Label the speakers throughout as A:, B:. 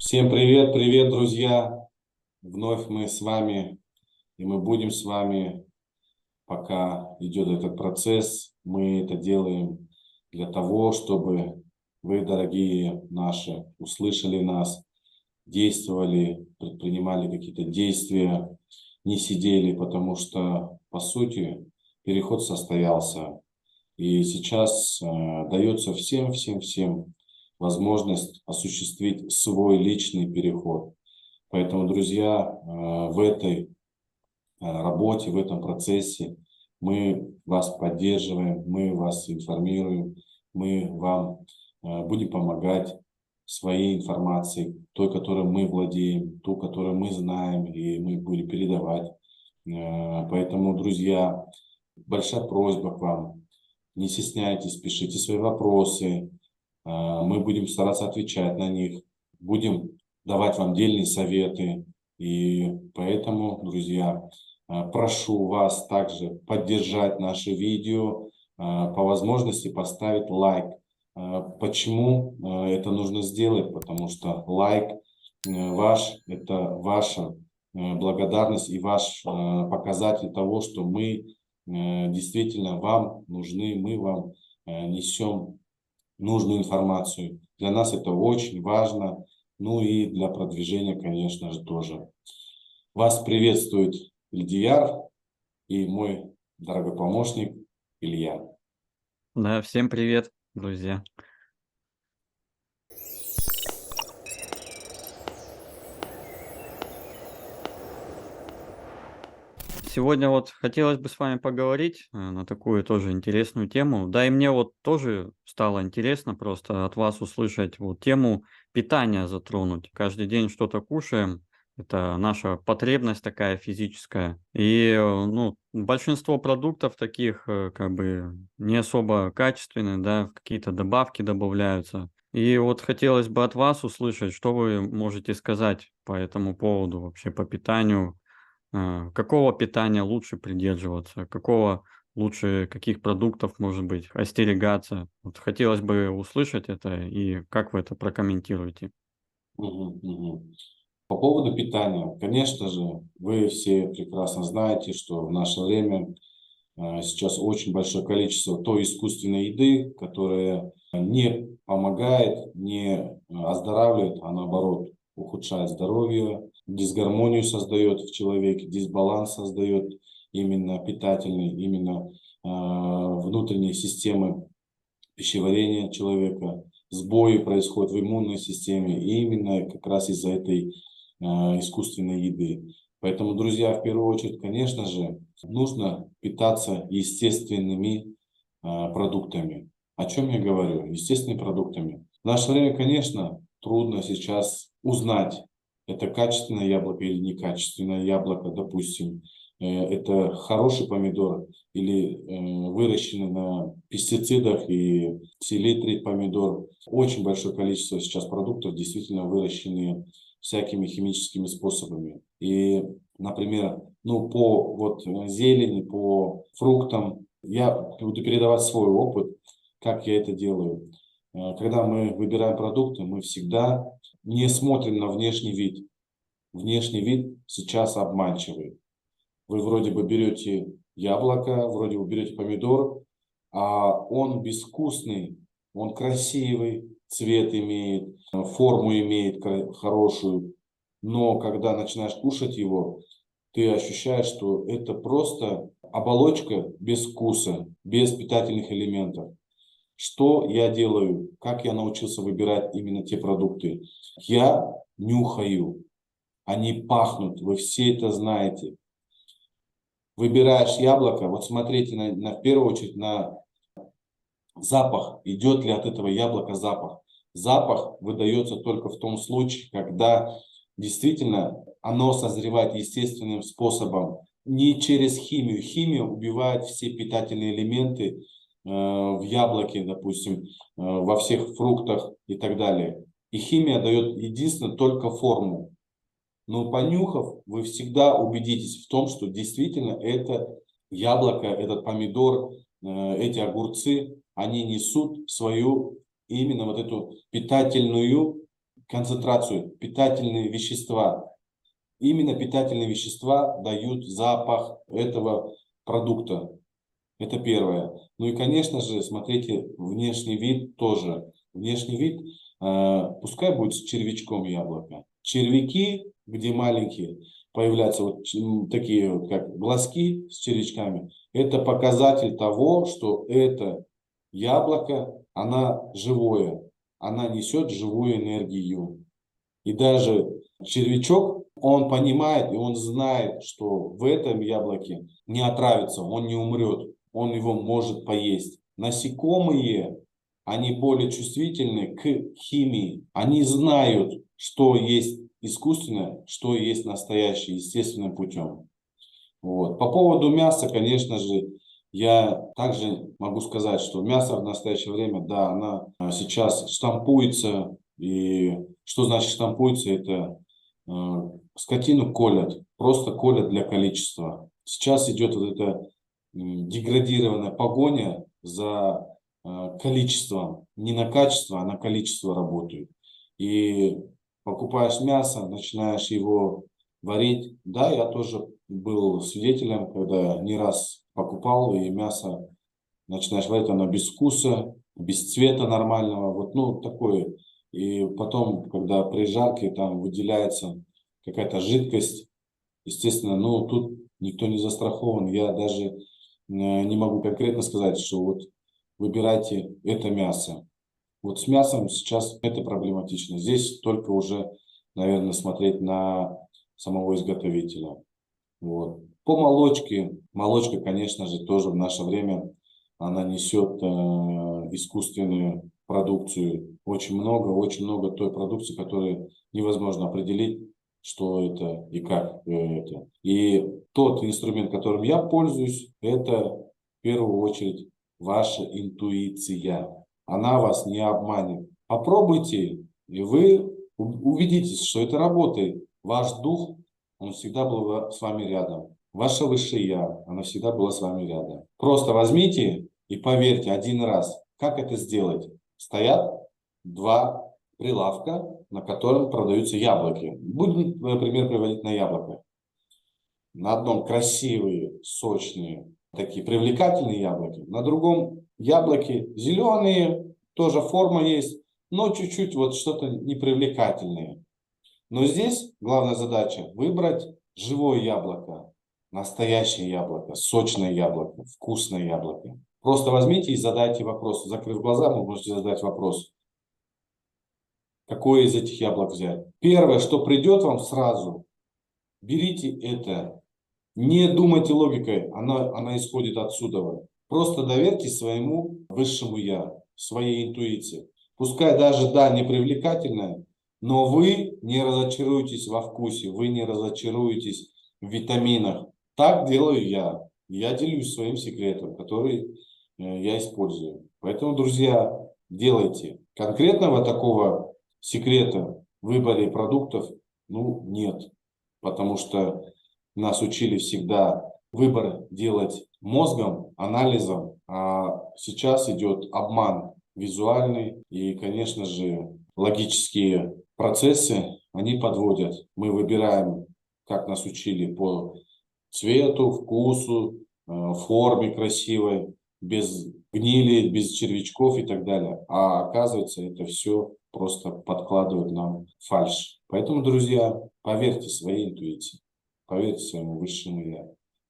A: Всем привет, привет, друзья! Вновь мы с вами, и мы будем с вами, пока идет этот процесс. Мы это делаем для того, чтобы вы, дорогие наши, услышали нас, действовали, предпринимали какие-то действия, не сидели, потому что, по сути, переход состоялся. И сейчас дается всем возможность осуществить свой личный переход. Поэтому, друзья, в этой работе, в этом процессе мы вас поддерживаем, мы вас информируем, мы вам будем помогать своей информацией, той, которой мы владеем, ту, которую мы знаем, и мы будем передавать. Поэтому, друзья, большая просьба к вам. Не стесняйтесь, пишите свои вопросы. Мы будем стараться отвечать на них. Будем давать вам дельные советы. И поэтому, друзья, прошу вас также поддержать наше видео, по возможности поставить лайк. Почему это нужно сделать? Потому что лайк ваш – это ваша благодарность и ваш показатель того, что мы действительно вам нужны, мы вам несем нужную информацию. Для нас это очень важно, ну и для продвижения, конечно же, тоже. Вас приветствует Ильдияр и мой дорогой помощник Илья.
B: Да, всем привет, друзья. Сегодня вот хотелось бы с вами поговорить на такую тоже интересную тему. Да, и мне вот тоже стало интересно просто от вас услышать вот тему питания затронуть. Каждый день что-то кушаем, это наша потребность такая физическая. И ну, большинство продуктов таких как бы не особо качественные, да, какие-то добавки добавляются. И вот хотелось бы от вас услышать, что вы можете сказать по этому поводу, вообще по питанию. Какого питания лучше придерживаться? Какого лучше, каких продуктов, может быть, остерегаться? Вот хотелось бы услышать это, и как вы это прокомментируете?
A: Мгм, мгм. По поводу питания, конечно же, вы все прекрасно знаете, что в наше время сейчас очень большое количество той искусственной еды, которая не помогает, не оздоравливает, а наоборот ухудшает здоровье, дисгармонию создает в человеке, дисбаланс создает именно питательный, именно внутренней системы пищеварения человека, сбои происходят в иммунной системе, и именно как раз из-за этой искусственной еды. Поэтому, друзья, в первую очередь, конечно же, нужно питаться естественными продуктами. О чем я говорю? Естественными продуктами. В наше время, конечно, трудно сейчас узнать, это качественное яблоко или некачественное яблоко, допустим. Это хороший помидор или выращенный на пестицидах и селитры помидор. Очень большое количество сейчас продуктов действительно выращенные всякими химическими способами. И, например, ну, по вот зелени, по фруктам я буду передавать свой опыт, как я это делаю. Когда мы выбираем продукты, мы всегда не смотрим на внешний вид. Внешний вид сейчас обманчивый. Вы вроде бы берете яблоко, вроде бы берете помидор, а он безвкусный, он красивый, цвет имеет, форму имеет хорошую, но когда начинаешь кушать его, ты ощущаешь, что это просто оболочка без вкуса, без питательных элементов. Что я делаю? Как я научился выбирать именно те продукты? Я нюхаю, они пахнут, вы все это знаете. Выбираешь яблоко, вот смотрите в первую очередь на запах, идет ли от этого яблока запах. Запах выдается только в том случае, когда действительно оно созревает естественным способом, не через химию. Химия убивает все питательные элементы в яблоке, допустим, во всех фруктах и так далее. И химия дает единственно только форму. Но понюхав, вы всегда убедитесь в том, что действительно это яблоко, этот помидор, эти огурцы, они несут свою именно вот эту питательную концентрацию, питательные вещества. Именно питательные вещества дают запах этого продукта. Это первое. Ну и, конечно же, смотрите, внешний вид тоже. Внешний вид, пускай будет с червячком яблоко. Червяки, где маленькие, появляются вот такие вот, как глазки с червячками, это показатель того, что это яблоко, она живое, она несет живую энергию. И даже червячок, он понимает и он знает, что в этом яблоке не отравится, он не умрет, он его может поесть. Насекомые, они более чувствительны к химии. Они знают, что есть искусственное, что есть настоящее, естественным путем. Вот. По поводу мяса, конечно же, я также могу сказать, что мясо в настоящее время, да, она сейчас штампуется. И что значит штампуется? Это скотину колят, просто колят для количества. Сейчас идет вот эта деградированная погоня за количеством. Не на качество, а на количество работают. И покупаешь мясо, начинаешь его варить. Да, я тоже был свидетелем, когда не раз покупал, и мясо начинаешь варить, оно без вкуса, без цвета нормального, вот, ну, такое. И потом, когда при жарке там выделяется какая-то жидкость, естественно, ну, тут никто не застрахован. Я даже не могу конкретно сказать, что вот выбирайте это мясо. Вот с мясом сейчас это проблематично. Здесь только уже, наверное, смотреть на самого изготовителя. Вот. По молочке. Молочка, конечно же, тоже в наше время она несет искусственную продукцию. Очень много той продукции, которую невозможно определить, что это и как это. И тот инструмент, которым я пользуюсь, это в первую очередь ваша интуиция. Она вас не обманет. Попробуйте, и вы убедитесь, что это работает. Ваш дух, он всегда был с вами рядом. Ваше высшее я, она всегда была с вами рядом. Просто возьмите и поверьте один раз, как это сделать. Стоят два прилавка, на котором продаются яблоки. Будем, например, приводить на яблоко. На одном красивые, сочные, такие привлекательные яблоки. На другом яблоки зеленые, тоже форма есть, но чуть-чуть вот что-то непривлекательное. Но здесь главная задача выбрать живое яблоко, настоящее яблоко, сочное яблоко, вкусное яблоко. Просто возьмите и задайте вопрос. Закрыв глаза, вы можете задать вопрос. Какое из этих яблок взять? Первое, что придет вам сразу, берите это. Не думайте логикой, она исходит отсюда. Просто доверьтесь своему высшему я, своей интуиции. Пускай даже, да, непривлекательная, но вы не разочаруетесь во вкусе, вы не разочаруетесь в витаминах. Так делаю я. Я делюсь своим секретом, который я использую. Поэтому, друзья, делайте. Конкретного такого секрета в выборе продуктов, ну, нет. Потому что нас учили всегда выбор делать мозгом, анализом, а сейчас идет обман визуальный и, конечно же, логические процессы, они подводят. Мы выбираем, как нас учили, по цвету, вкусу, форме красивой, без гнили, без червячков и так далее. А оказывается, это все просто подкладывают нам фальшь. Поэтому, друзья, поверьте своей интуиции, поверьте своему высшему я.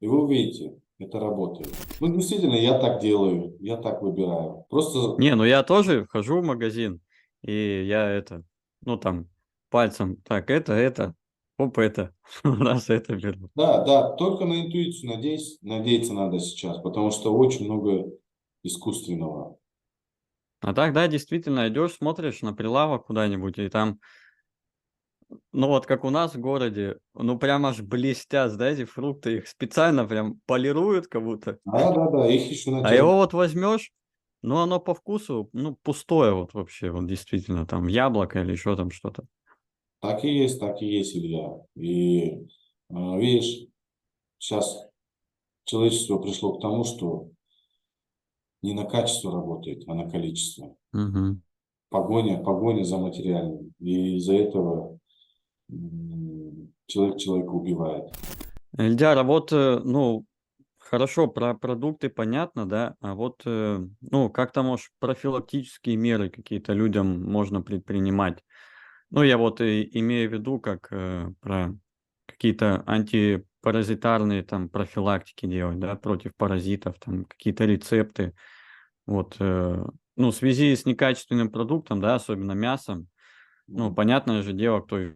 A: И вы увидите, это работает. Ну, действительно, я так делаю, я так выбираю. Просто,
B: Не, ну я тоже хожу в магазин, и я это, ну там, пальцем, так, это, оп, это, раз это беру.
A: да, только на интуицию надеяться надо сейчас, потому что очень много искусственного.
B: А так, да, действительно, идешь, смотришь на прилавок куда-нибудь, и там, ну вот как у нас в городе, ну прям аж блестят, да, эти фрукты, их специально прям полируют как будто.
A: Да, их еще
B: А
A: натирают.
B: его вот возьмешь, ну оно по вкусу, ну пустое вот вообще, вот действительно, там яблоко или еще там что-то.
A: Так и есть, Илья. И видишь, сейчас человечество пришло к тому, что не на качество работает, а на количество.
B: Мгм.
A: погоня за материальным. И из-за этого человек человека убивает.
B: Ильдар, а вот, ну, хорошо, про продукты понятно, да, а вот, ну, как-то, может, профилактические меры какие-то людям можно предпринимать. Ну, я вот и имею в виду, как про какие-то антипаразитарные там профилактики делать, да, против паразитов, там какие-то рецепты. Вот, ну, в связи с некачественным продуктом, да, особенно мясом, ну,
A: Мгм.
B: понятное же дело, кто их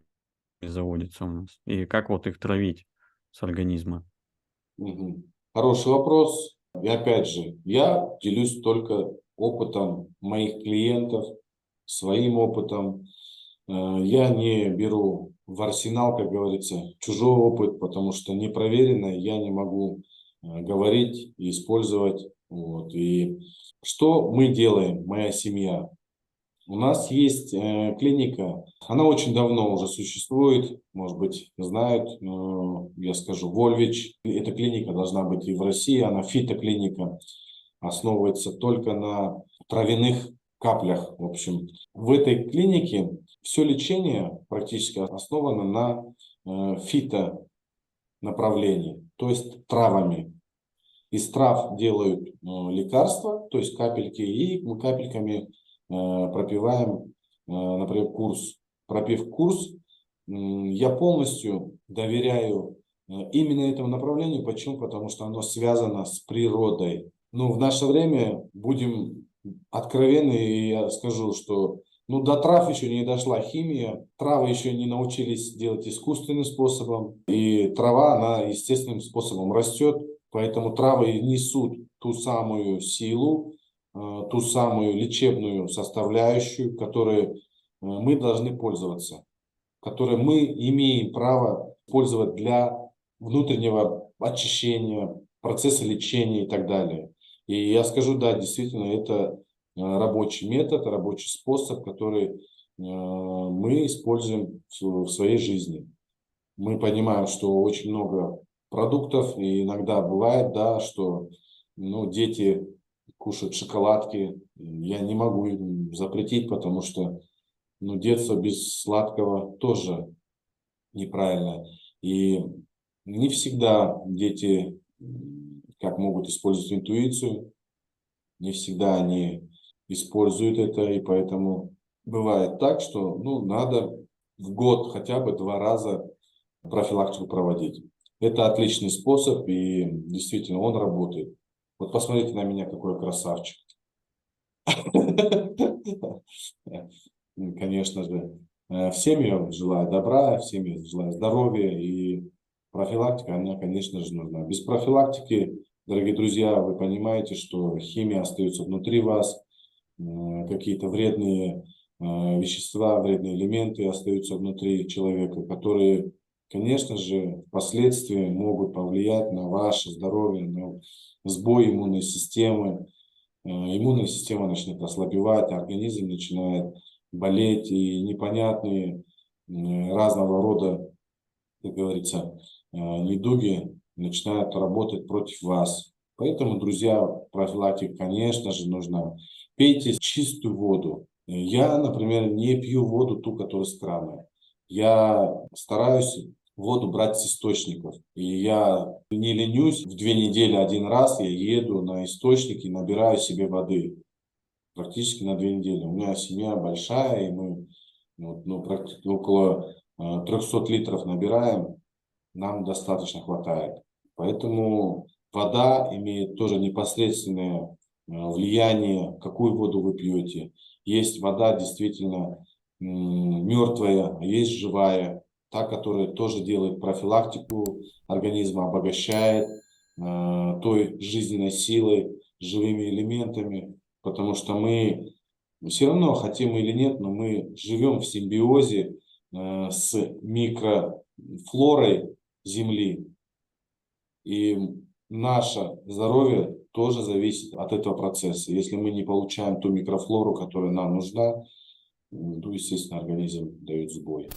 B: заводится у нас и как вот их травить с организма.
A: Мгм. Хороший вопрос. И опять же, я делюсь только опытом моих клиентов, своим опытом. Я не беру в арсенал, как говорится, чужой опыт, потому что непроверенное я не могу говорить и использовать. Вот. И что мы делаем, моя семья? У нас есть клиника, она очень давно уже существует, может быть, знают, но я скажу, Вольвич. Эта клиника должна быть и в России, она фитоклиника, основывается только на травяных каплях. В общем, в этой клинике все лечение практически основано на фитонаправлении, то есть травами. Из трав делают лекарства, то есть капельки, и мы капельками пропиваем, например, курс. Пропив курс, я полностью доверяю именно этому направлению. Почему? Потому что оно связано с природой. Но в наше время будем откровенны, и я скажу, что ну, до трав еще не дошла химия, травы еще не научились делать искусственным способом, и трава, она естественным способом растет, поэтому травы несут ту самую силу, ту самую лечебную составляющую, которой мы должны пользоваться, которой мы имеем право пользоваться для внутреннего очищения, процесса лечения и так далее. И я скажу, да, действительно, это рабочий метод, рабочий способ, который мы используем в своей жизни. Мы понимаем, что очень много продуктов, и иногда бывает, да, что ну, дети кушают шоколадки. Я не могу им запретить, потому что ну, детство без сладкого тоже неправильно. И не всегда дети как могут использовать интуицию, не всегда они используют это, и поэтому бывает так, что ну, надо в год хотя бы 2 раза профилактику проводить. Это отличный способ, и действительно он работает. Вот посмотрите на меня, какой я красавчик. Конечно же, всем я желаю добра, всем я желаю здоровья, и профилактика, она, конечно же, нужна. Без профилактики, дорогие друзья, вы понимаете, что химия остается внутри вас, какие-то вредные вещества, вредные элементы остаются внутри человека, которые, конечно же, впоследствии могут повлиять на ваше здоровье, на сбой иммунной системы. Иммунная система начнет ослабевать, организм начинает болеть, и непонятные разного рода, как говорится, недуги начинают работать против вас. Поэтому, друзья, профилактика, конечно же, нужна. Пейте чистую воду. Я, например, не пью воду ту, которая с крана. Я стараюсь воду брать с источников. И я не ленюсь. В 2 недели 1 раз я еду на источник и набираю себе воды. Практически на 2 недели. У меня семья большая, и мы вот, ну, около 300 литров набираем, нам достаточно хватает. Поэтому вода имеет тоже непосредственное влияние, какую воду вы пьете. Есть вода действительно мертвая, а есть живая, та, которая тоже делает профилактику организма, обогащает той жизненной силой, живыми элементами, потому что мы все равно, хотим или нет, но мы живем в симбиозе с микрофлорой Земли. И наше здоровье тоже зависит от этого процесса. Если мы не получаем ту микрофлору, которая нам нужна, то, естественно, организм дает сбой.